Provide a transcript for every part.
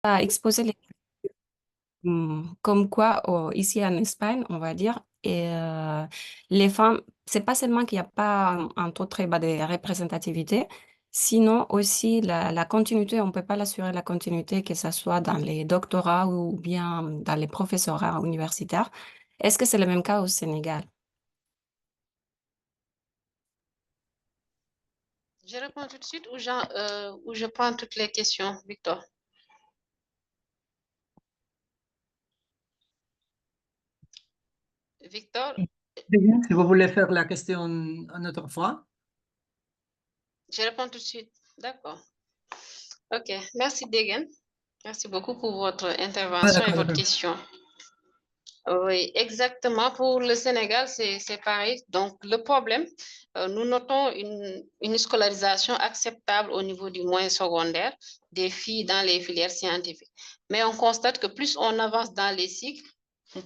a exposé comme quoi, ici en Espagne, on va dire, les femmes, c'est pas seulement qu'il n'y a pas un taux très bas de représentativité, sinon aussi la continuité, on ne peut pas l'assurer la continuité, que ce soit dans les doctorats ou bien dans les professorats universitaires. Est-ce que c'est le même cas au Sénégal? Je réponds tout de suite ou je prends toutes les questions, Victor. Victor, Bien, si vous voulez faire la question une autre fois. je réponds tout de suite. D'accord. OK. Merci, Degen. Merci beaucoup pour votre Ah, intervention et d'accord, votre d'accord. question. Oui, exactement. Pour le Sénégal, c'est pareil. Donc, le problème, nous notons une scolarisation acceptable au niveau du moyen secondaire des filles dans les filières scientifiques. Mais on constate que plus on avance dans les cycles,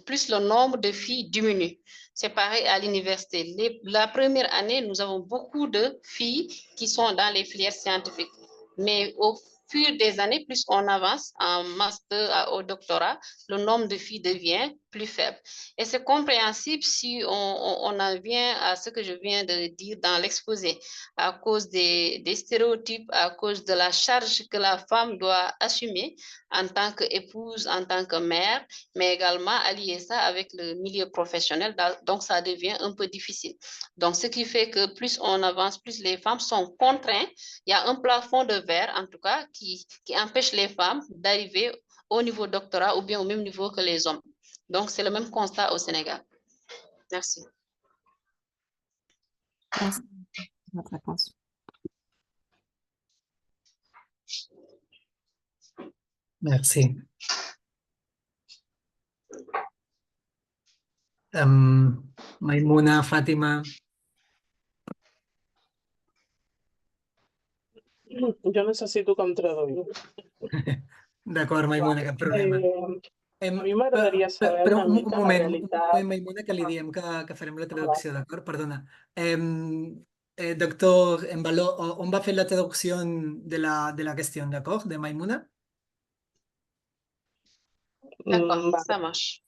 plus le nombre de filles diminue. C'est pareil à l'université. La première année, nous avons beaucoup de filles qui sont dans les filières scientifiques. Mais au fur des années, plus on avance en master au doctorat, le nombre de filles devient plus faible. Et c'est compréhensible si on en vient à ce que je viens de dire dans l'exposé, à cause des stéréotypes, à cause de la charge que la femme doit assumer en tant qu'épouse, en tant que mère, mais également allier ça avec le milieu professionnel. Donc, ça devient un peu difficile. Donc, ce qui fait que plus on avance, plus les femmes sont contraintes. Il y a un plafond de verre, en tout cas, qui empêche les femmes d'arriver au niveau doctorat ou bien au même niveau que les hommes. Donc, c'est le même constat au Sénégal. Merci. Merci pour votre réponse. Merci. Maimouna, Fatima. Jo necessito que em traduïu. D'acord, Maimouna, cap problema. A mi m'agradaria saber Però una mica la un realitat. moment, Maimouna, que li diem que farem la traducció, d'acord? Perdona. Doctor Embaló, on va fer la traducció de la qüestió, d'acord? De Maimouna? D'accord, Vale. ça marche.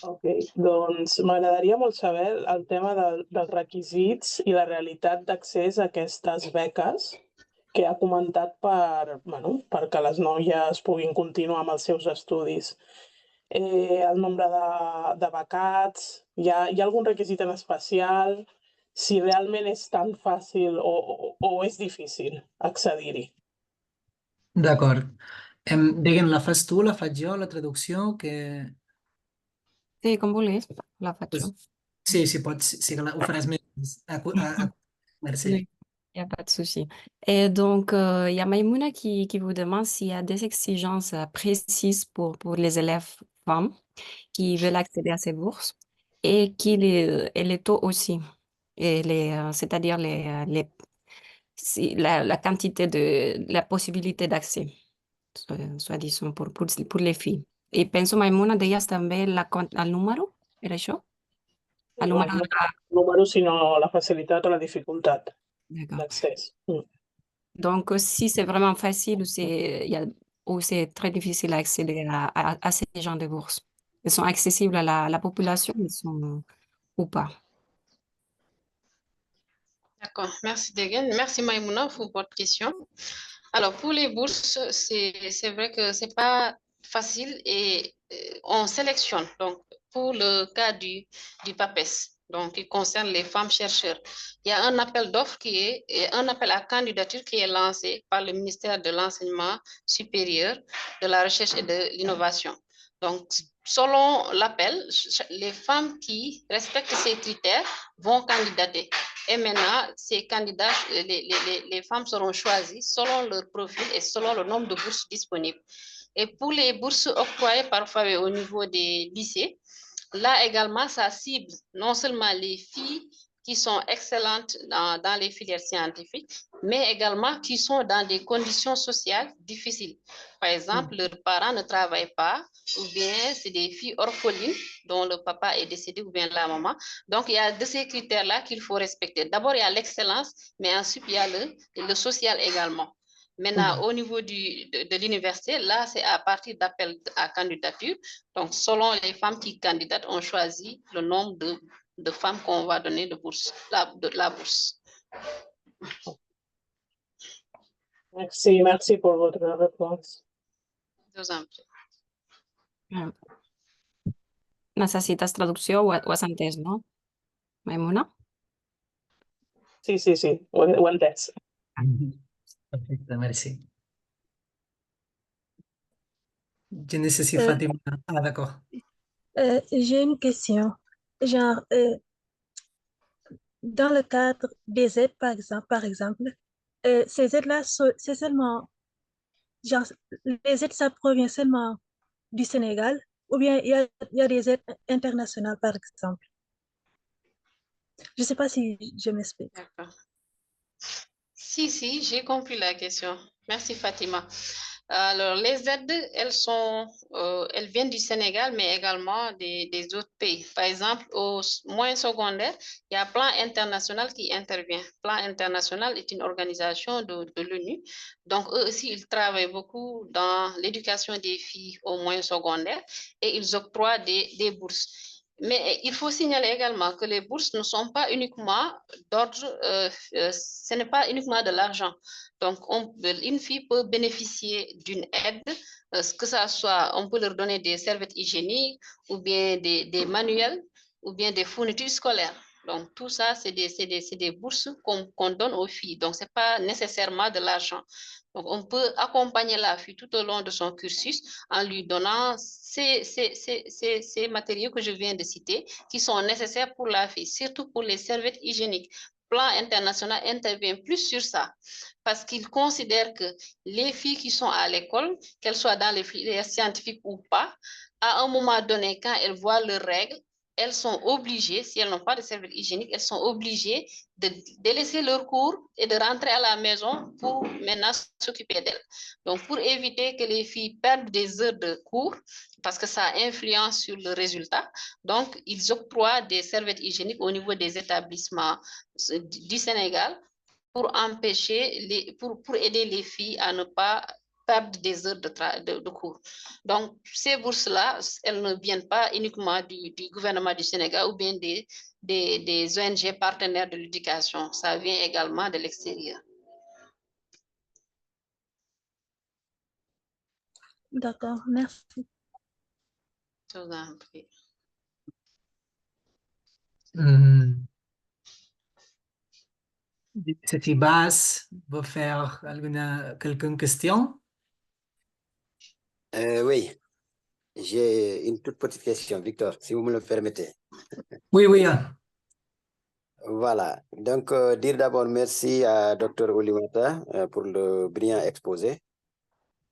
Ok, doncs m'agradaria molt saber el tema dels requisits i la realitat d'accés a aquestes beques que ha comentat bueno, perquè les noies puguin continuar amb els seus estudis. El nombre de becats, hi ha algun requisit en especial? Si realment és tan fàcil o és difícil accedir-hi. D'acord. Digue'm, la fas tu, la faig jo, la traducció? Sí, com vulguis, la faig jo. Pues, sí, si pots, sí que ho faràs més. Merci. Oui, il n'y a pas de souci. Et donc, il y a Maïmouna qui vous demande s'il y a des exigences précises pour les élèves femmes qui veulent accéder à ces bourses et les taux aussi, c'est-à-dire la quantité la possibilité d'accès, soi-disant, pour les filles. Et penso, Maïmouna, deies també el número, era això? El No, número no el número, sinó la facilitat o la dificultat D'accord. d'accés. Donc, si c'est vraiment facile ou c'est très difficile à accéder à ces genres de bourses, ils sont accessibles à la population, ou pas. D'accord, merci Degen. Merci Maïmouna pour votre question. Alors, pour les bourses, c'est vrai que c'est pas facile et on sélectionne. Donc, pour le cas du PAPES, donc qui concerne les femmes chercheurs, il y a un appel d'offres un appel à candidature qui est lancé par le ministère de l'Enseignement supérieur, de la Recherche et de l'Innovation. Donc, selon l'appel, les femmes qui respectent ces critères vont candidater. Et maintenant, ces candidats, les femmes seront choisies selon leur profil et selon le nombre de bourses disponibles. Et pour les bourses octroyées parfois au niveau des lycées, là également, ça cible non seulement les filles qui sont excellentes dans les filières scientifiques, mais également qui sont dans des conditions sociales difficiles. Par exemple, leurs parents ne travaillent pas, ou bien c'est des filles orphelines dont le papa est décédé, ou bien la maman. Donc, il y a de ces critères-là qu'il faut respecter. D'abord, il y a l'excellence, mais ensuite, il y a le social également. Maintenant, au niveau de l'université, là, c'est à partir d'appel à candidature. Donc, selon les femmes qui candidatent, on choisit le nombre de femmes qu'on va donner de la bourse. Merci pour votre réponse. Je vous en prie. Necessites traducció o has entès, no? Maimuna? Sí, ho he entès. Perfecte, merci. Je ne sais si Euh, Fatima... Ah, d'accord. J'ai une question. Genre, dans le cadre des aides, par exemple, ces aides-là, c'est seulement, genre, les aides, ça provient seulement du Sénégal, ou bien il y a des aides internationales, par exemple. Je ne sais pas si je m'explique. D'accord. Si, j'ai compris la question. Merci, Fatima. Alors, les aides, elles viennent du Sénégal, mais également des autres pays. Par exemple, au moyen secondaire, il y a Plan International qui intervient. Plan International est une organisation de l'ONU. Donc, eux aussi, ils travaillent beaucoup dans l'éducation des filles au moyen secondaire et ils octroient des bourses. Mais il faut signaler également que les bourses ne sont pas uniquement d'ordre, ce n'est pas uniquement de l'argent. Donc, une fille peut bénéficier d'une aide, que ça soit, on peut leur donner des serviettes hygiéniques, ou bien des manuels, ou bien des fournitures scolaires. Donc, tout ça, c'est des bourses qu'on donne aux filles. Donc, ce n'est pas nécessairement de l'argent. Donc, on peut accompagner la fille tout au long de son cursus en lui donnant ces matériaux que je viens de citer qui sont nécessaires pour la fille, surtout pour les serviettes hygiéniques. Plan international intervient plus sur ça parce qu'il considère que les filles qui sont à l'école, qu'elles soient dans les filières scientifiques ou pas, à un moment donné, quand elles voient leurs règles, elles sont obligées, si elles n'ont pas de serviettes hygiéniques, elles sont obligées de délaisser leur cours et de rentrer à la maison pour maintenant s'occuper d'elles. Donc, pour éviter que les filles perdent des heures de cours, parce que ça influence sur le résultat, donc ils octroient des serviettes hygiéniques au niveau des établissements du Sénégal pour empêcher, pour aider les filles à ne pas perdre des heures de cours. Donc, ces bourses-là, elles ne viennent pas uniquement du gouvernement du Sénégal ou bien des ONG partenaires de l'éducation. Ça vient également de l'extérieur. D'accord, merci. Je vous en prie. Si Bas veut faire quelques questions? Oui, j'ai une toute petite question, Victor, si vous me le permettez. Oui. Voilà, donc dire d'abord merci à Dr Oulimata pour le brillant exposé.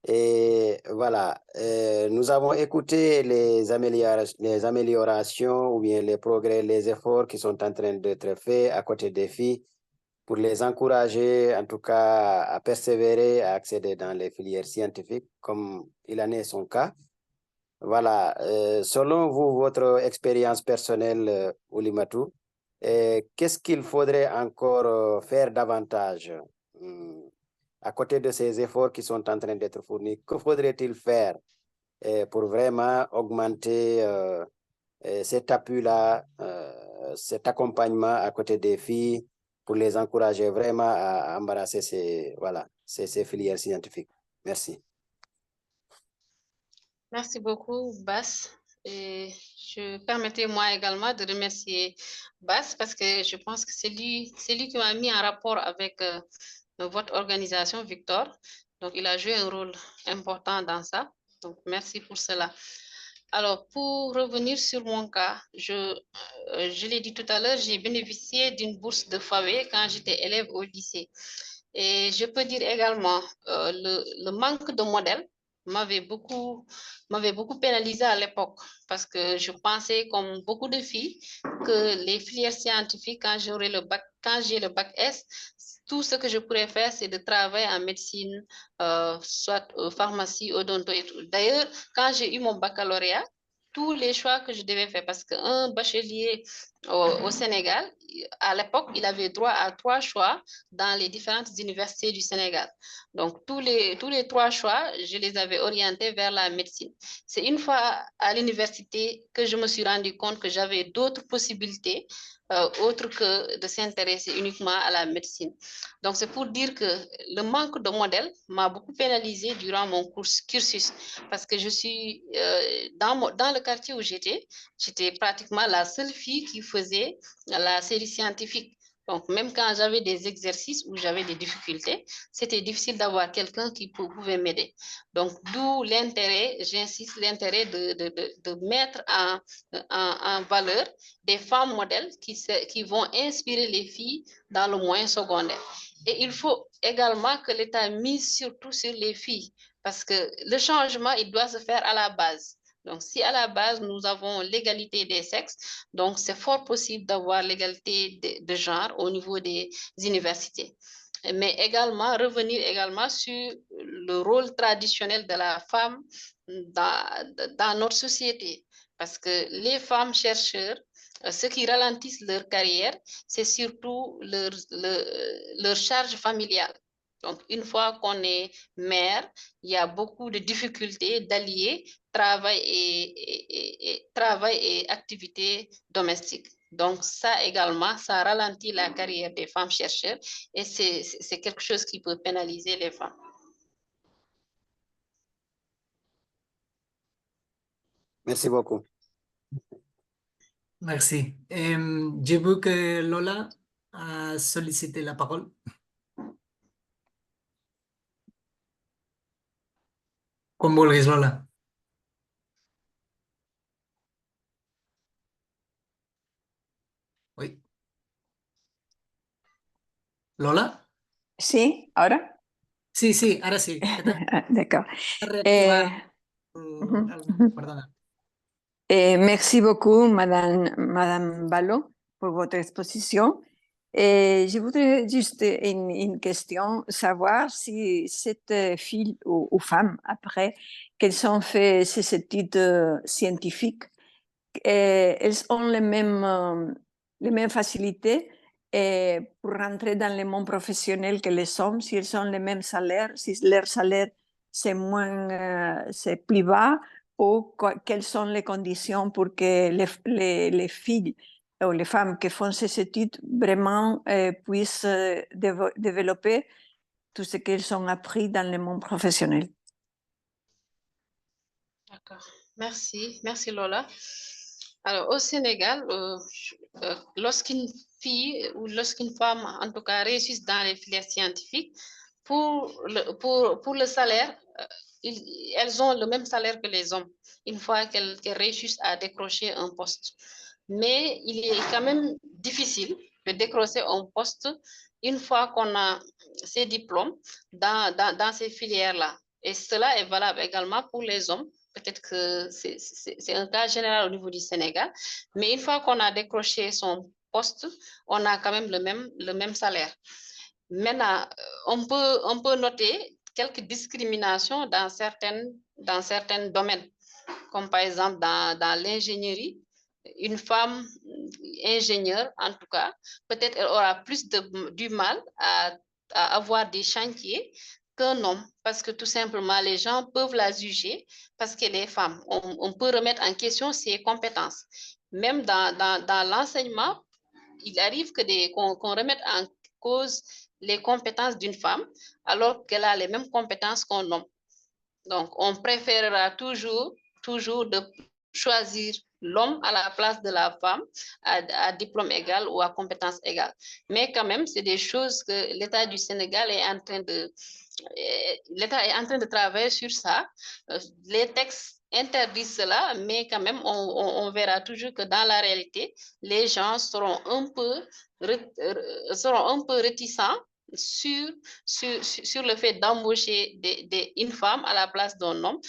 Et voilà, nous avons écouté les améliorations ou bien les progrès, les efforts qui sont en train d'être faits à côté des filles pour les encourager, en tout cas, à persévérer, à accéder dans les filières scientifiques, comme il en est son cas. Voilà, selon vous, votre expérience personnelle, Oulimatou, qu'est-ce qu'il faudrait encore faire davantage à côté de ces efforts qui sont en train d'être fournis? Que faudrait-il faire pour vraiment augmenter cet appui-là, cet accompagnement à côté des filles, pour les encourager vraiment à embrasser ces filières scientifiques? Merci. Merci beaucoup, Bas. Et permettez-moi également de remercier Bas parce que je pense que c'est lui qui m'a mis en rapport avec votre organisation, Victor. Donc, il a joué un rôle important dans ça. Donc, merci pour cela. Alors, pour revenir sur mon cas, je l'ai dit tout à l'heure, j'ai bénéficié d'une bourse de FAWE quand j'étais élève au lycée. Et je peux dire également le manque de modèles m'avait beaucoup pénalisé à l'époque parce que je pensais, comme beaucoup de filles, que les filières scientifiques, quand j'ai le bac S, tout ce que je pourrais faire, c'est de travailler en médecine, soit pharmacie, odonto et tout. D'ailleurs, quand j'ai eu mon baccalauréat, tous les choix que je devais faire parce qu'un bachelier au Sénégal, à l'époque, il avait droit à 3 choix dans les différentes universités du Sénégal. Donc, tous les 3 choix, je les avais orientés vers la médecine. C'est une fois à l'université que je me suis rendu compte que j'avais d'autres possibilités autre que de s'intéresser uniquement à la médecine. Donc, c'est pour dire que le manque de modèles m'a beaucoup pénalisé durant mon cursus parce que je suis dans le quartier où j'étais pratiquement la seule fille qui faisait la série scientifique. Donc, même quand j'avais des exercices où j'avais des difficultés, c'était difficile d'avoir quelqu'un qui pouvait m'aider. Donc, d'où l'intérêt, j'insiste, l'intérêt de mettre en valeur des femmes modèles qui vont inspirer les filles dans le moyen secondaire. Et il faut également que l'État mise surtout sur les filles parce que le changement, il doit se faire à la base. Donc, si à la base, nous avons l'égalité des sexes, donc c'est fort possible d'avoir l'égalité de genre au niveau des universités. Mais également, revenir également sur le rôle traditionnel de la femme dans notre société. Parce que les femmes chercheurs, ce qui ralentissent leur carrière, c'est surtout leur charge familiale. Donc, une fois qu'on est mère, il y a beaucoup de difficultés d'allier travail et activités domestiques. Donc, ça également, ça ralentit la carrière des femmes chercheurs et c'est quelque chose qui peut pénaliser les femmes. Merci beaucoup. Merci. J'ai vu que Lola a sollicité la parole. Com vulguis, Lola. Oui. ¿Lola? Sí, ¿ahora? Sí, sí, ahora sí. ¿Qué tal? D'accord. Reactivar. Mhm. Perdona. Merci beaucoup, Madame Ballot, pour votre exposition. Et je voudrais juste une question, savoir si cette fille ou femme, après qu'elles ont fait ces études scientifiques, elles ont les mêmes facilités pour rentrer dans le monde professionnel que les hommes, si elles ont les mêmes salaires, si leur salaire c'est plus bas, ou quelles sont les conditions pour que les filles ou les femmes qui font ces études vraiment puissent développer tout ce qu'elles ont appris dans le monde professionnel. D'accord. Merci Lola. Alors, au Sénégal, lorsqu'une fille ou lorsqu'une femme, en tout cas, réussit dans les filières scientifiques, pour le salaire, elles ont le même salaire que les hommes, une fois qu'elles réussissent à décrocher un poste. Mais il est quand même difficile de décrocher un poste une fois qu'on a ces diplômes dans ces filières-là. Et cela est valable également pour les hommes. Peut-être que c'est un cas général au niveau du Sénégal, mais une fois qu'on a décroché son poste, on a quand même le même salaire. Maintenant, on peut noter quelques discriminations dans certains domaines, comme par exemple dans l'ingénierie. Une femme ingénieure, en tout cas, peut-être elle aura plus du mal à avoir des chantiers qu'un homme, parce que tout simplement, les gens peuvent la juger parce qu'elle est femme. On peut remettre en question ses compétences. Même dans l'enseignement, il arrive qu'on remette en cause les compétences d'une femme alors qu'elle a les mêmes compétences qu'un homme. Donc, on préférera toujours de choisir l'homme à la place de la femme à diplôme égal ou à compétence égale. Mais quand même, c'est des choses que l'État du Sénégal est en train de travailler sur ça. Les textes interdisent cela, mais quand même, on verra toujours que dans la réalité, les gens seront un peu réticents sur le fait d'embaucher une femme à la place d'un homme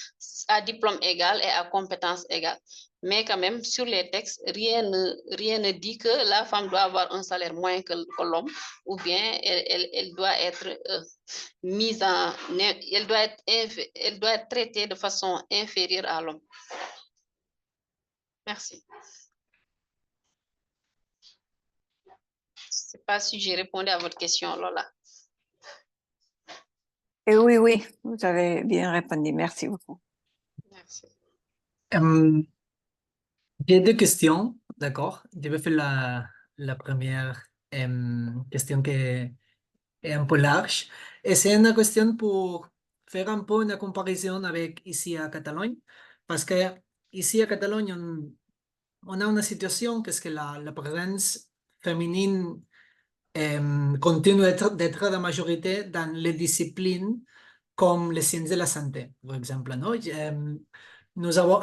à diplôme égal et à compétence égale. Mais quand même, sur les textes, rien ne dit que la femme doit avoir un salaire moins que l'homme, ou bien elle doit être elle doit être traitée de façon inférieure à l'homme. Merci. Je ne sais pas si j'ai répondu à votre question, Lola. Et oui, vous avez bien répondu. Merci beaucoup. Merci. J'ai deux questions, d'accord? Je vais faire la première question qui est un peu large. Et c'est une question pour faire un peu une comparaison avec ici à Catalogne. Parce que ici à Catalogne, on a une situation que la présence féminine continue d'être la majorité dans les disciplines comme les sciences de la santé, par exemple. Non? Nous avons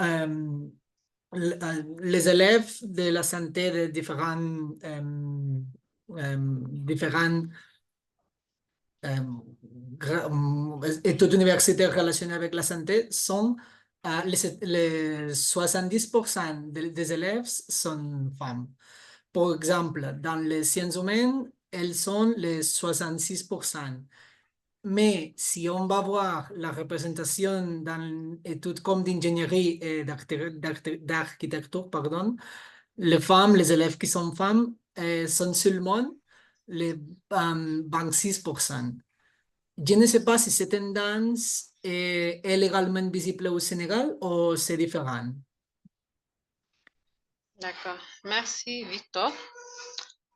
les élèves de la santé de différents études universitaires relationnées avec la santé sont les 70% des élèves sont femmes. Par exemple, dans les sciences humaines, elles sont les 66%. Mais si on va voir la représentation dans études comme d'ingénierie et d'architecture, pardon, les femmes, les élèves qui sont femmes, sont seulement les 26%. Je ne sais pas si cette tendance est également visible au Sénégal ou c'est différent. D'accord. Merci, Victor.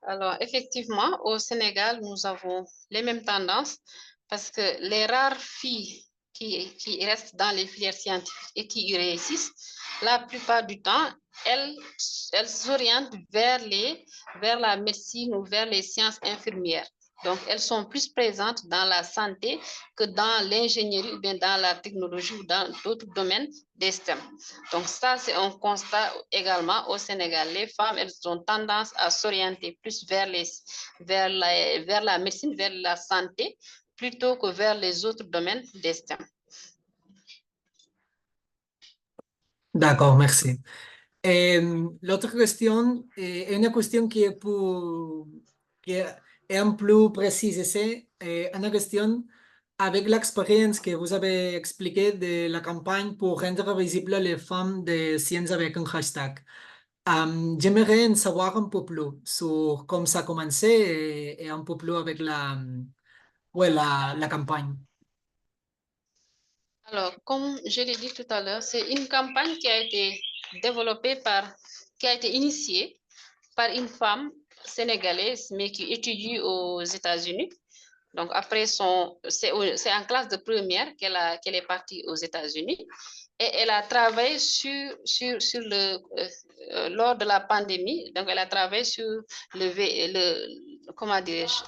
Alors, effectivement, au Sénégal, nous avons les mêmes tendances parce que les rares filles qui restent dans les filières scientifiques et qui y réussissent, la plupart du temps, elles s'orientent vers la médecine ou vers les sciences infirmières. Donc, elles sont plus présentes dans la santé que dans l'ingénierie ou bien dans la technologie ou dans d'autres domaines des STEM. Donc, ça, c'est un constat également au Sénégal. Les femmes, elles ont tendance à s'orienter plus vers la médecine, vers la santé, plutôt que vers les autres domaines des STEM. D'accord, merci. L'autre question est une question qui est un peu précise. C'est une question avec l'expérience que vous avez expliquée de la campagne pour rendre visibles les femmes de sciences avec un hashtag. J'aimerais en savoir un peu plus sur comment ça a commencé et un peu plus avec la campagne. Alors, comme je l'ai dit tout à l'heure, c'est une campagne qui a été qui a été initiée par une femme sénégalaise, mais qui étudie aux États-Unis. Donc, après c'est en classe de première qu'elle est partie aux États-Unis et elle a travaillé lors de la pandémie. Donc, elle a travaillé sur comment dirais-je,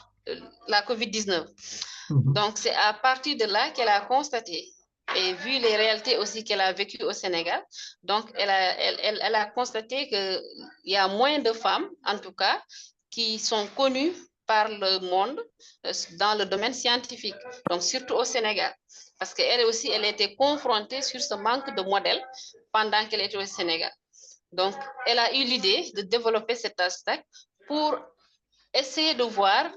la COVID-19. Donc, c'est à partir de là qu'elle a constaté et vu les réalités aussi qu'elle a vécues au Sénégal, donc elle a constaté qu'il y a moins de femmes, en tout cas, qui sont connues par le monde dans le domaine scientifique, donc surtout au Sénégal, parce qu'elle aussi, elle était confrontée sur ce manque de modèles pendant qu'elle était au Sénégal. Donc, elle a eu l'idée de développer cet hashtag pour essayer de voir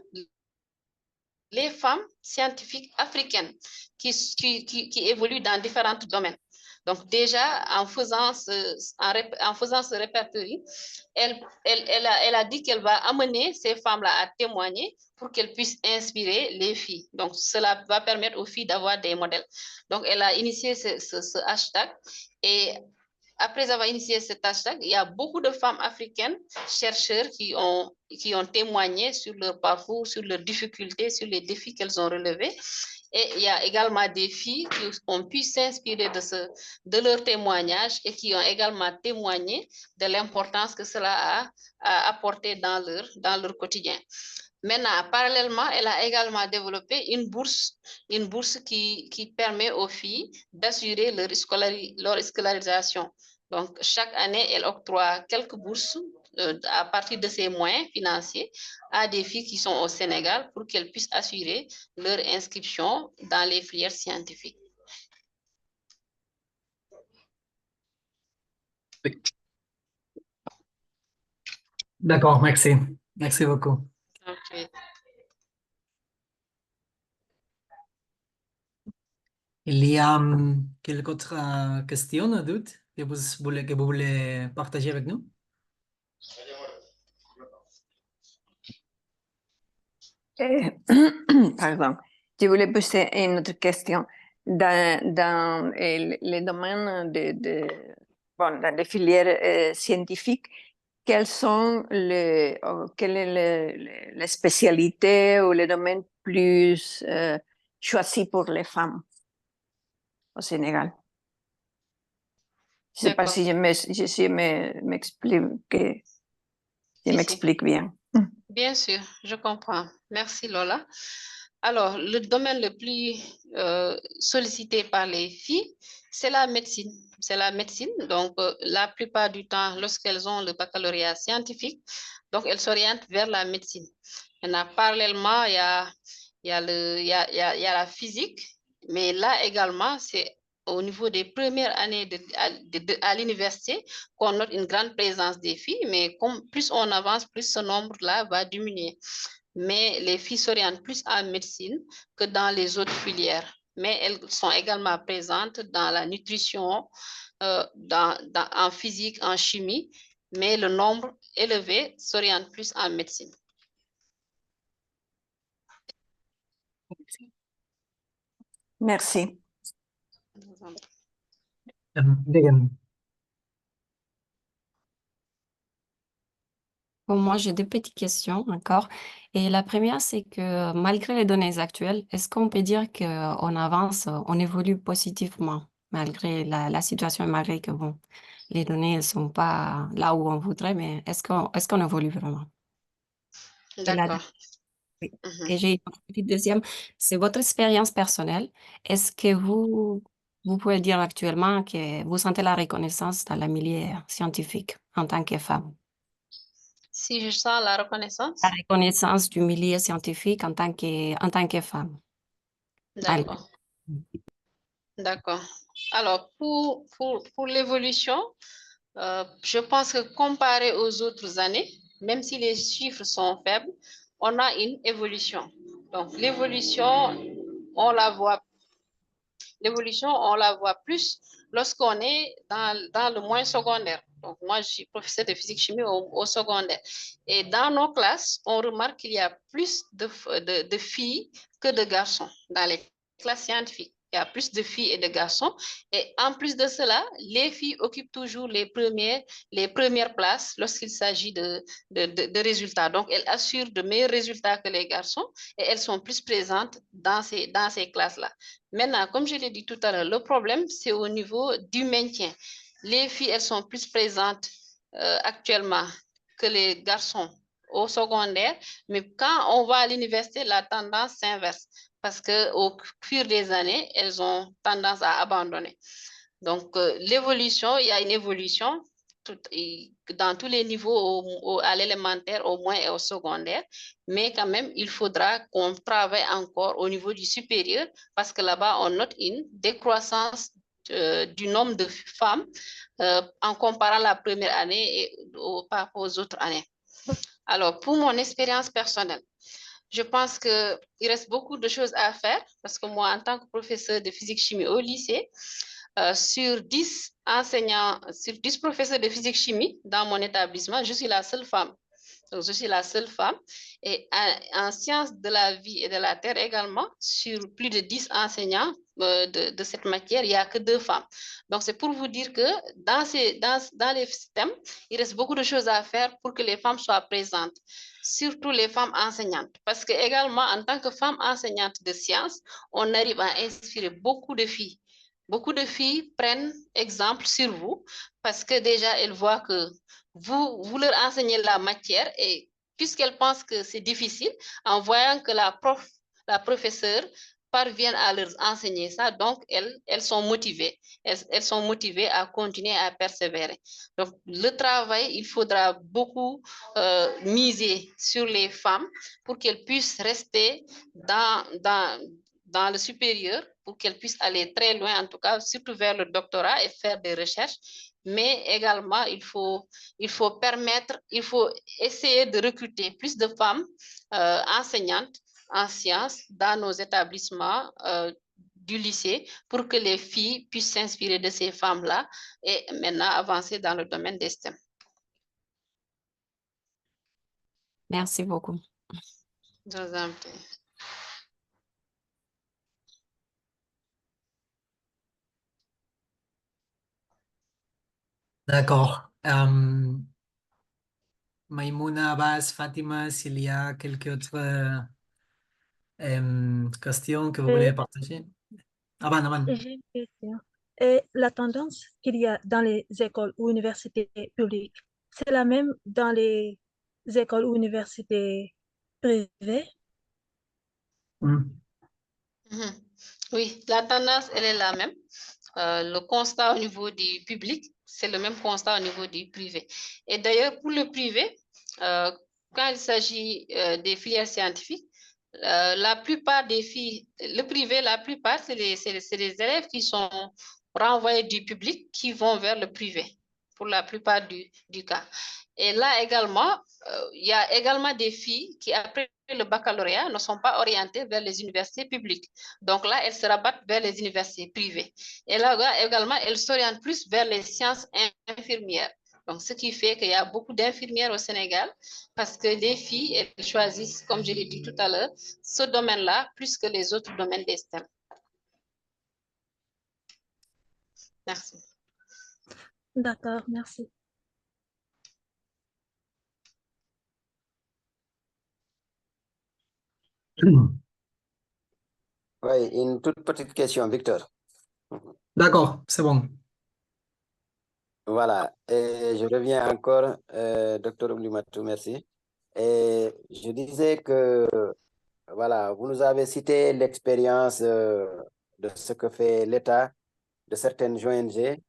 les femmes scientifiques africaines qui évoluent dans différents domaines. Donc déjà, en faisant ce répertoire, elle a dit qu'elle va amener ces femmes-là à témoigner pour qu'elles puissent inspirer les filles. Donc cela va permettre aux filles d'avoir des modèles. Donc elle a initié ce hashtag et après avoir initié cet hashtag, il y a beaucoup de femmes africaines, chercheurs, qui ont témoigné sur leur parcours, sur leurs difficultés, sur les défis qu'elles ont relevés. Et il y a également des filles qui ont pu s'inspirer de leur témoignage et qui ont également témoigné de l'importance que cela a apporté dans leur quotidien. Maintenant, parallèlement, elle a également développé une bourse qui permet aux filles d'assurer leur scolarisation. Donc, chaque année, elle octroie quelques bourses à partir de ses moyens financiers à des filles qui sont au Sénégal pour qu'elles puissent assurer leur inscription dans les filières scientifiques. D'accord, merci. Merci beaucoup. Okay. Il y a Quelque autre question ou doute que vous voulez partager avec nous? Pardon, je voulais poser une autre question. Dans les domaines dans les filières scientifiques, quelles est les spécialités ou les domaines plus choisis pour les femmes au Sénégal? Je ne sais pas si je m'explique bien. Bien sûr, je comprends. Merci Lola. Alors, le domaine le plus sollicité par les filles, c'est la médecine. C'est la médecine. Donc, la plupart du temps, lorsqu'elles ont le baccalauréat scientifique, donc elles s'orientent vers la médecine. Maintenant, parallèlement, il y a la physique, mais là également, c'est au niveau des premières années à l'université qu'on note une grande présence des filles, mais plus on avance, plus ce nombre-là va diminuer. Mais les filles s'orientent plus en médecine que dans les autres filières. Mais elles sont également présentes dans la nutrition, en physique, en chimie, mais le nombre élevé s'oriente plus en médecine. Merci. Pour moi, j'ai deux petites questions encore. Et la première, c'est que malgré les données actuelles, est-ce qu'on peut dire qu'on avance, on évolue positivement malgré la situation et malgré que bon, les données ne sont pas là où on voudrait, mais est-ce qu'on évolue vraiment? D'accord. Oui. Et j'ai une petite deuxième, c'est votre expérience personnelle. Est-ce que vous pouvez dire actuellement que vous sentez la reconnaissance dans la milieu scientifique en tant que femme? Si je sens la reconnaissance? La reconnaissance du milieu scientifique en tant que femme. D'accord. D'accord. Alors, pour l'évolution, je pense que comparé aux autres années, même si les chiffres sont faibles, on a une évolution. Donc, l'évolution, on la voit plus lorsqu'on est dans le moyen secondaire. Donc, moi, je suis professeur de physique-chimie au secondaire. Et dans nos classes, on remarque qu'il y a plus de filles que de garçons dans les classes scientifiques. Il y a plus de filles et de garçons. Et en plus de cela, les filles occupent toujours les premières places lorsqu'il s'agit de résultats. Donc, elles assurent de meilleurs résultats que les garçons et elles sont plus présentes dans ces classes-là. Maintenant, comme je l'ai dit tout à l'heure, le problème, c'est au niveau du maintien. Les filles, elles sont plus présentes actuellement que les garçons au secondaire, mais quand on va à l'université, la tendance s'inverse parce qu'au fur des années, elles ont tendance à abandonner. Donc, l'évolution, il y a une évolution dans tous les niveaux, à l'élémentaire au moins et au secondaire, mais quand même, il faudra qu'on travaille encore au niveau du supérieur parce que là-bas, on note une décroissance du nombre de femmes en comparant la première année par rapport aux autres années. Alors, pour mon expérience personnelle, je pense qu'il reste beaucoup de choses à faire parce que moi, en tant que professeur de physique-chimie au lycée, sur 10 enseignants, sur 10 professeurs de physique-chimie dans mon établissement, je suis la seule femme. Donc, je suis la seule femme. Et en sciences de la vie et de la terre également, sur plus de 10 enseignants de cette matière, il n'y a que 2 femmes. Donc, c'est pour vous dire que dans les systèmes, il reste beaucoup de choses à faire pour que les femmes soient présentes, surtout les femmes enseignantes. Parce que également, en tant que femme enseignante de sciences, on arrive à inspirer beaucoup de filles. Beaucoup de filles prennent exemple sur vous parce que déjà, elles voient que vous leur enseignez la matière et puisqu'elles pensent que c'est difficile, en voyant que la professeure parvient à leur enseigner ça, donc elles sont motivées. Elles sont motivées à continuer à persévérer. Donc, le travail, il faudra beaucoup miser sur les femmes pour qu'elles puissent rester dans le supérieur, pour qu'elles puissent aller très loin, en tout cas, surtout vers le doctorat et faire des recherches. Mais également, il faut essayer de recruter plus de femmes enseignantes en sciences dans nos établissements du lycée pour que les filles puissent s'inspirer de ces femmes-là et maintenant avancer dans le domaine des STEM. Merci beaucoup. Je vous en prie. D'accord. Maïmouna, Abbas, Fatima, s'il y a quelques autres questions que vous voulez partager. Avant. J'ai une question. Et la tendance qu'il y a dans les écoles ou universités publiques, c'est la même dans les écoles ou universités privées? Oui, la tendance, elle est la même. Le constat au niveau du public, c'est le même constat au niveau du privé. Et d'ailleurs, pour le privé, quand il s'agit des filières scientifiques, la plupart des filles, le privé, la plupart, c'est les élèves qui sont renvoyés du public qui vont vers le privé, pour la plupart du cas. Et là également, il y a également des filles qui, après le baccalauréat, ne sont pas orientées vers les universités publiques. Donc là, elles se rabattent vers les universités privées. Et là également, elles s'orientent plus vers les sciences infirmières. Donc, ce qui fait qu'il y a beaucoup d'infirmières au Sénégal parce que les filles, elles choisissent, comme je l'ai dit tout à l'heure, ce domaine-là plus que les autres domaines des STEM. Merci. D'accord, merci. Oui, une toute petite question, Victor. D'accord, c'est bon. Voilà, et je reviens encore, docteur Oulimatou, merci. Et je disais que, voilà, vous nous avez cité l'expérience de ce que fait l'État, de certaines ONG,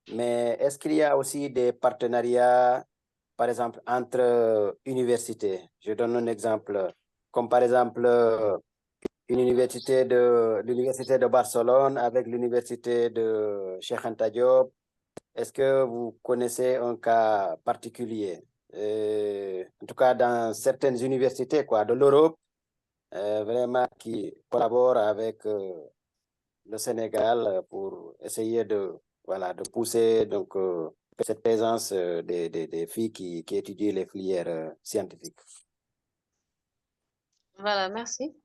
mais est-ce qu'il y a aussi des partenariats, par exemple, entre universités? Je donne un exemple, comme par exemple l'université de Barcelone avec l'université de Cheikh Anta Diop. Est-ce que vous connaissez un cas particulier? En tout cas, dans certaines universités de l'Europe, vraiment qui collaborent avec le Sénégal pour essayer de pousser donc, cette présence des filles qui étudient les filières scientifiques. Voilà, merci.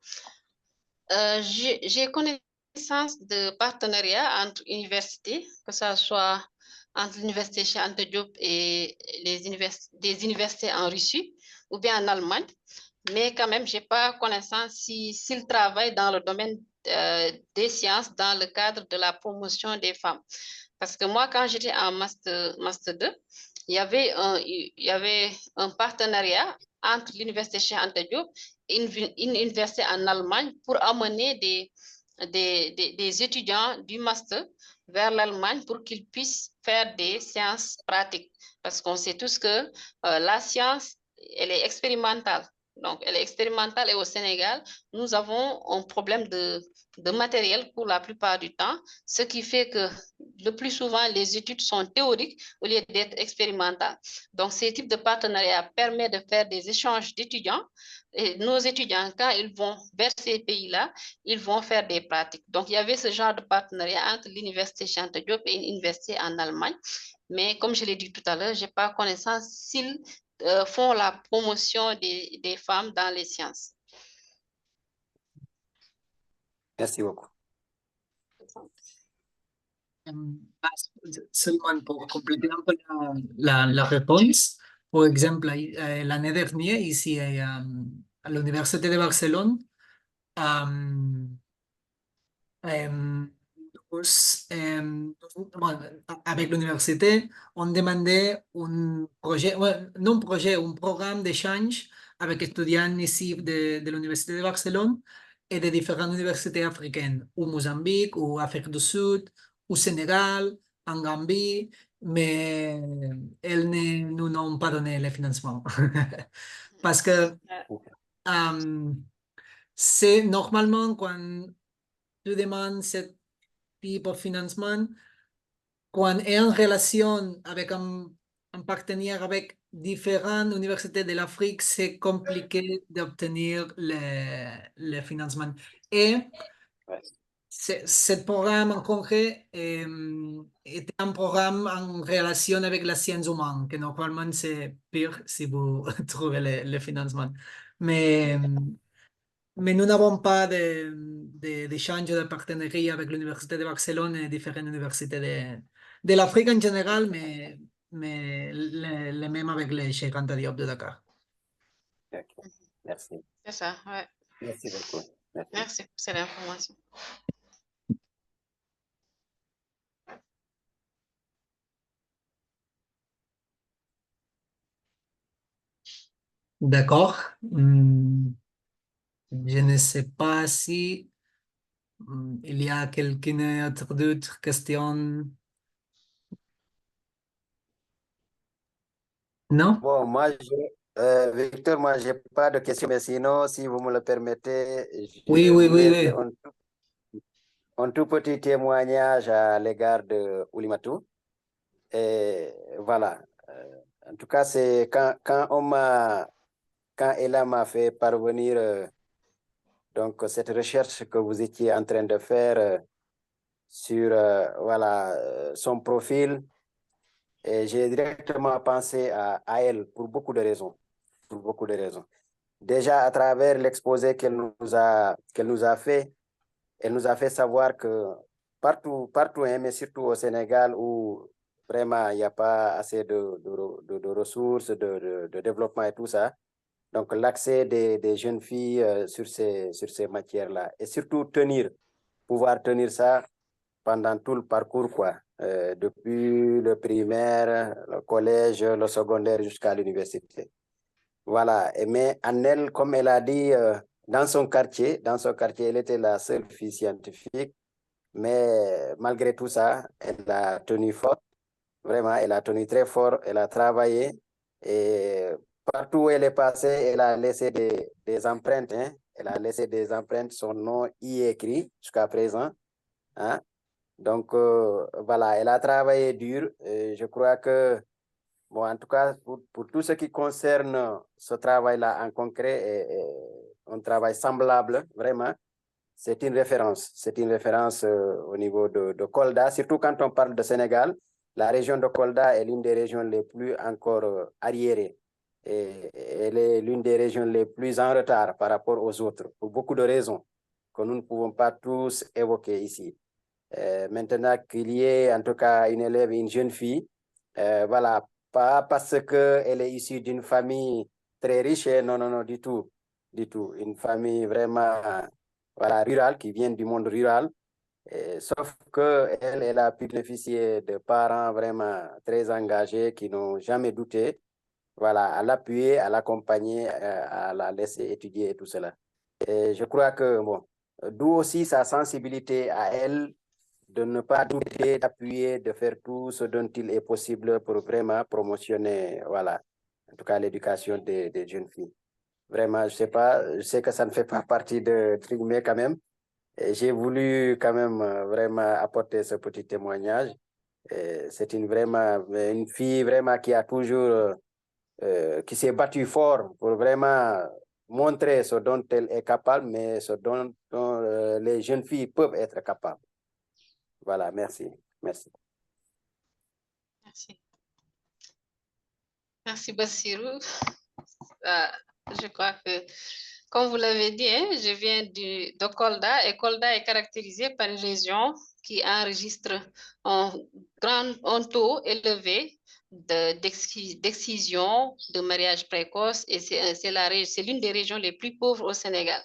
J'ai connaissance de partenariats entre universités, que ce soit entre l'université Cheikh Anta Diop et des universités en Russie ou bien en Allemagne, mais quand même, je n'ai pas connaissance s'ils travaillent dans le domaine des sciences dans le cadre de la promotion des femmes. Parce que moi, quand j'étais en master 2, il y avait un partenariat entre l'université Cheikh Anta Diop et une université en Allemagne pour amener des étudiants du master vers l'Allemagne pour qu'ils puissent faire des sciences pratiques. Parce qu'on sait tous que la science, elle est expérimentale. Donc, elle est expérimentale et au Sénégal, nous avons un problème de matériel pour la plupart du temps, ce qui fait que le plus souvent, les études sont théoriques au lieu d'être expérimentales. Donc, ces types de partenariats permettent de faire des échanges d'étudiants. Et nos étudiants, quand ils vont vers ces pays-là, ils vont faire des pratiques. Donc, il y avait ce genre de partenariat entre l'université Cheikh Anta Diop et une université en Allemagne. Mais comme je l'ai dit tout à l'heure, je n'ai pas connaissance s'ils font la promotion des femmes dans les sciences. Merci beaucoup. Seulement pour compléter un peu la réponse, par exemple, l'année dernière, ici à l'Université de Barcelone, avec l'université, on demandait un projet, non un projet, un programme d'échange avec étudiants ici de l'Université de Barcelone et de différentes universités africaines, au Mozambique, ou Afrique du Sud, au Sénégal, en Gambie, mais elles ne nous ont pas donné le financement. Parce que c'est normalement quand tu demandes ce type de financement, quand est en relation avec un partenaire avec différentes universités de l'Afrique, c'est compliqué d'obtenir le financement. Et Ce programme en concret était un programme en relation avec la science humaine, que normalement c'est pire si vous trouvez le financement. Mais nous n'avons pas d'échange de partenariat avec l'Université de Barcelone et différentes universités de l'Afrique en général, mais les mêmes avec les Cheikh Anta Diop de Dakar. Ok, merci. C'est ça, ouais. Merci beaucoup. Merci. Merci pour cette information. D'accord. Je ne sais pas si il y a quelqu'un d'autre question. Non? Bon, Victor, moi, j'ai pas de questions, mais sinon, si vous me le permettez, Oui, je oui, voulais oui. un tout petit témoignage à l'égard de Oulimatou. Et voilà. En tout cas, c'est quand Ella m'a fait parvenir donc cette recherche que vous étiez en train de faire sur son profil, et j'ai directement pensé à elle pour beaucoup de raisons. Pour beaucoup de raisons. Déjà, à travers l'exposé qu'elle nous a fait, elle nous a fait savoir que partout, hein, mais surtout au Sénégal où vraiment il n'y a pas assez de ressources, de développement et tout ça. Donc, l'accès des jeunes filles sur ces matières-là. Et surtout pouvoir tenir ça pendant tout le parcours, quoi. Depuis le primaire, le collège, le secondaire jusqu'à l'université. Voilà. Mais en elle, comme elle a dit, dans son quartier, elle était la seule fille scientifique. Mais malgré tout ça, elle a tenu fort. Vraiment, elle a tenu très fort. Elle a travaillé. Et partout où elle est passée, elle a laissé des empreintes. Hein. Elle a laissé des empreintes. Son nom y est écrit jusqu'à présent. Hein. Donc, voilà, elle a travaillé dur. Et je crois que, bon, en tout cas, pour tout ce qui concerne ce travail-là en concret, un travail semblable, vraiment. C'est une référence. C'est une référence au niveau de Kolda, surtout quand on parle de Sénégal. La région de Kolda est l'une des régions les plus encore arriérées. Et elle est l'une des régions les plus en retard par rapport aux autres, pour beaucoup de raisons que nous ne pouvons pas tous évoquer ici. Maintenant qu'il y ait en tout cas une élève, une jeune fille, voilà, pas parce qu'elle est issue d'une famille très riche, non, non, non, du tout. Du tout. Une famille vraiment voilà, rurale, qui vient du monde rural. Sauf qu'elle a pu bénéficier de parents vraiment très engagés qui n'ont jamais douté, voilà, à l'appuyer, à l'accompagner, à la laisser étudier et tout cela. Et je crois que, bon, d'où aussi sa sensibilité à elle de ne pas douter, d'appuyer, de faire tout ce dont il est possible pour vraiment promotionner, voilà, en tout cas l'éducation des jeunes filles. Vraiment, je sais pas, je sais que ça ne fait pas partie de truc, mais quand même, j'ai voulu quand même vraiment apporter ce petit témoignage. C'est une fille vraiment qui a toujours, qui s'est battue fort pour vraiment montrer ce dont elle est capable, mais ce dont les jeunes filles peuvent être capables. Voilà, merci. Merci. Merci. Merci, Bassirou. Je crois que, comme vous l'avez dit, hein, je viens de Kolda et Kolda est caractérisée par une région qui enregistre un taux élevé d'excision, de mariage précoce et c'est l'une des régions les plus pauvres au Sénégal.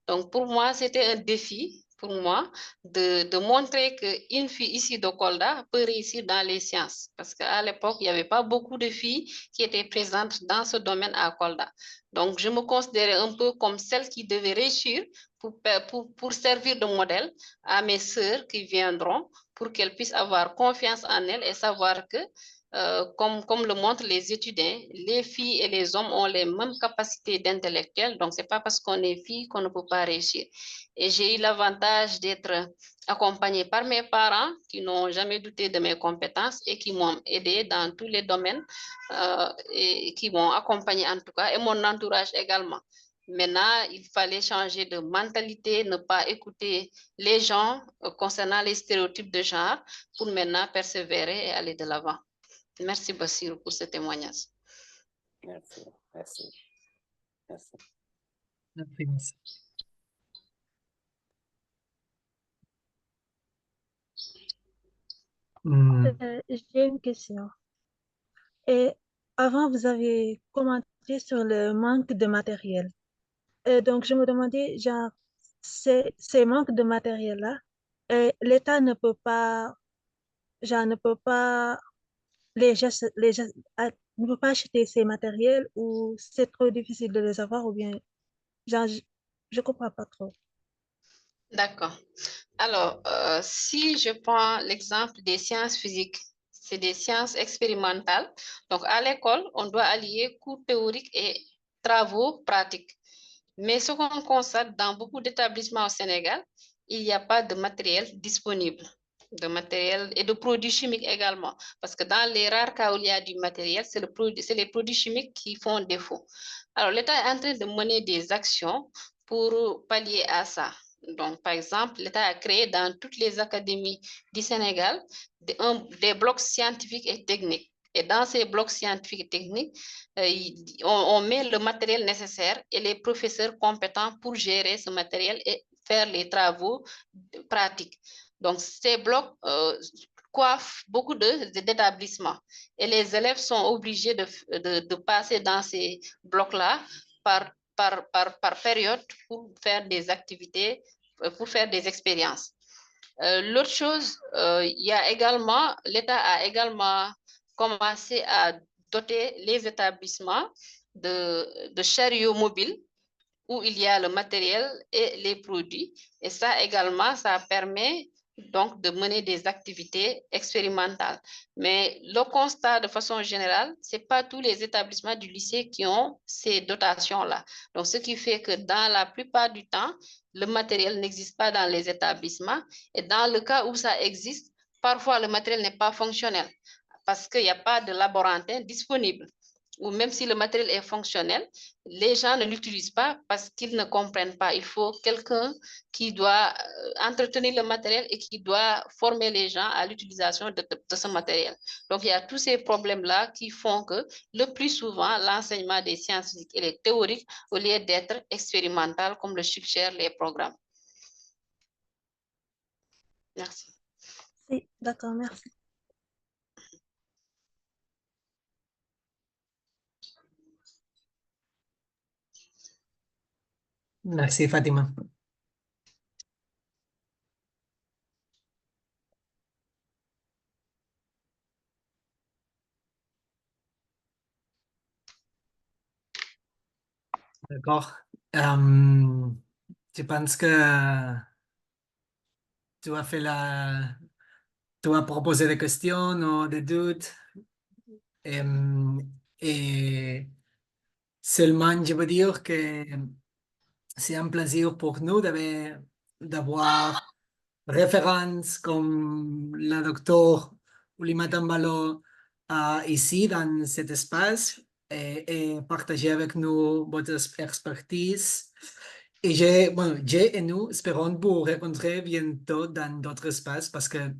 Donc, pour moi, c'était un défi pour moi de montrer qu'une fille ici de Kolda peut réussir dans les sciences. Parce qu'à l'époque, il n'y avait pas beaucoup de filles qui étaient présentes dans ce domaine à Kolda. Donc, je me considérais un peu comme celle qui devait réussir pour servir de modèle à mes sœurs qui viendront pour qu'elles puissent avoir confiance en elles et savoir que comme le montrent les étudiants, les filles et les hommes ont les mêmes capacités d'intellectuel. Donc, ce n'est pas parce qu'on est fille qu'on ne peut pas réussir. Et j'ai eu l'avantage d'être accompagnée par mes parents qui n'ont jamais douté de mes compétences et qui m'ont aidée dans tous les domaines et qui m'ont accompagnée en tout cas, et mon entourage également. Maintenant, il fallait changer de mentalité, ne pas écouter les gens concernant les stéréotypes de genre pour maintenant persévérer et aller de l'avant. Merci Bassirou pour ce témoignage. Merci, merci, merci. Merci. J'ai une question. Et avant, vous avez commenté sur le manque de matériel. Donc, je me demandais, genre, ces manques de matériel-là, l'État ne peut pas, genre, ne peut pas acheter ces matériels ou c'est trop difficile de les avoir ou bien, genre, je comprends pas trop. D'accord. Alors, si je prends l'exemple des sciences physiques, c'est des sciences expérimentales. Donc, à l'école, on doit allier cours théoriques et travaux pratiques. Mais ce qu'on constate dans beaucoup d'établissements au Sénégal, il n'y a pas de matériel disponible, de matériel et de produits chimiques également. Parce que dans les rares cas où il y a du matériel, c'est les produits chimiques qui font défaut. Alors, l'État est en train de mener des actions pour pallier à ça. Donc, par exemple, l'État a créé dans toutes les académies du Sénégal des blocs scientifiques et techniques. Et dans ces blocs scientifiques et techniques, on met le matériel nécessaire et les professeurs compétents pour gérer ce matériel et faire les travaux pratiques. Donc, ces blocs coiffent beaucoup d'établissements et les élèves sont obligés de passer dans ces blocs-là par période pour faire des activités, pour faire des expériences. L'autre chose, l'État a également commencé à doter les établissements de chariots mobiles où il y a le matériel et les produits. Et ça également, ça permet donc de mener des activités expérimentales. Mais le constat de façon générale, ce n'est pas tous les établissements du lycée qui ont ces dotations-là. Donc, ce qui fait que dans la plupart du temps, le matériel n'existe pas dans les établissements. Et dans le cas où ça existe, parfois le matériel n'est pas fonctionnel parce qu'il n'y a pas de laborantin disponible. Ou même si le matériel est fonctionnel, les gens ne l'utilisent pas parce qu'ils ne comprennent pas. Il faut quelqu'un qui doit entretenir le matériel et qui doit former les gens à l'utilisation de ce matériel. Donc, il y a tous ces problèmes-là qui font que le plus souvent, l'enseignement des sciences physiques est théorique au lieu d'être expérimental comme le suggèrent les programmes. Merci. Oui, d'accord, merci. Merci, Fatima. D'accord. Je pense que tu as fait tu as proposé des questions ou des doutes. Et seulement, je veux dire que c'est un plaisir pour nous d'avoir références comme la docteure Oulimata Mbalo ici dans cet espace et partager avec nous votre expertise. Et j'ai et nous espérons vous rencontrer bientôt dans d'autres espaces parce que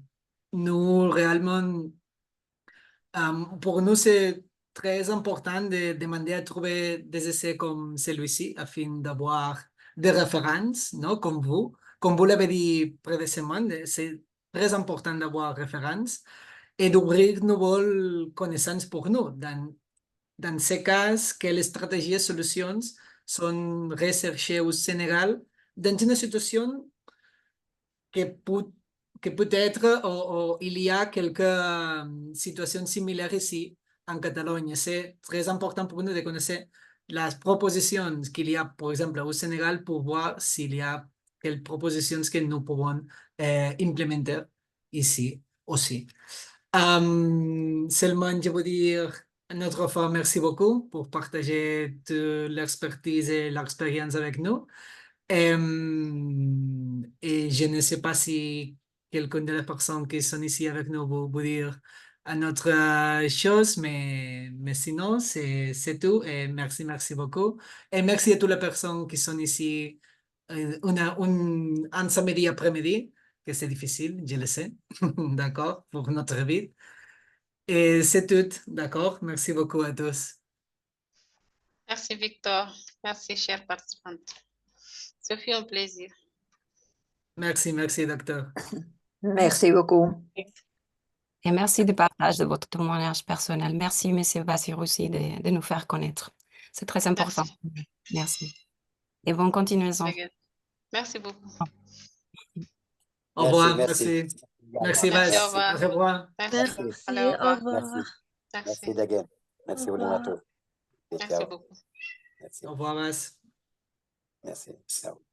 nous, réellement, pour nous, c'est très important de demander à trouver des essais comme celui-ci afin d'avoir des références, non, comme vous. Comme vous l'avez dit précédemment, c'est très important d'avoir références et d'ouvrir de nouvelles connaissances pour nous. Dans ces cas, quelles stratégies et solutions sont recherchées au Sénégal dans une situation que peut-être il y a quelques situations similaires ici en Catalogne. C'est très important pour nous de connaître las propositions qu'il y a, par exemple, au Sénégal pour voir s'il y a quelques propositions que nous pouvons implémenter ici aussi. Seulement, je veux dire une autre fois merci beaucoup pour partager toute l'expertise et l'expérience avec nous. Et je ne sais pas si quelqu'un de les personnes qui sont ici avec nous vous dire à notre chose, mais sinon, c'est tout. Et merci beaucoup. Et merci à toutes les personnes qui sont ici un samedi après-midi, que c'est difficile, je le sais, d'accord, pour notre vie. Et c'est tout, d'accord? Merci beaucoup à tous. Merci, Victor. Merci, chers participantes. Ce fut un plaisir. Merci, docteur. Merci beaucoup. Et merci du partage de votre témoignage personnel. Merci, Monsieur Bassir aussi, de nous faire connaître. C'est très important. Merci. Et bonne continuation. Merci beaucoup. Au revoir, merci. Merci, Merci, Vas. au revoir. Au revoir. Merci. Merci. Allez, au revoir. Merci. Merci Dagen. Merci Au revoir. Oulimatou. Merci beaucoup. Merci. Au revoir, Vas. Merci. Ciao.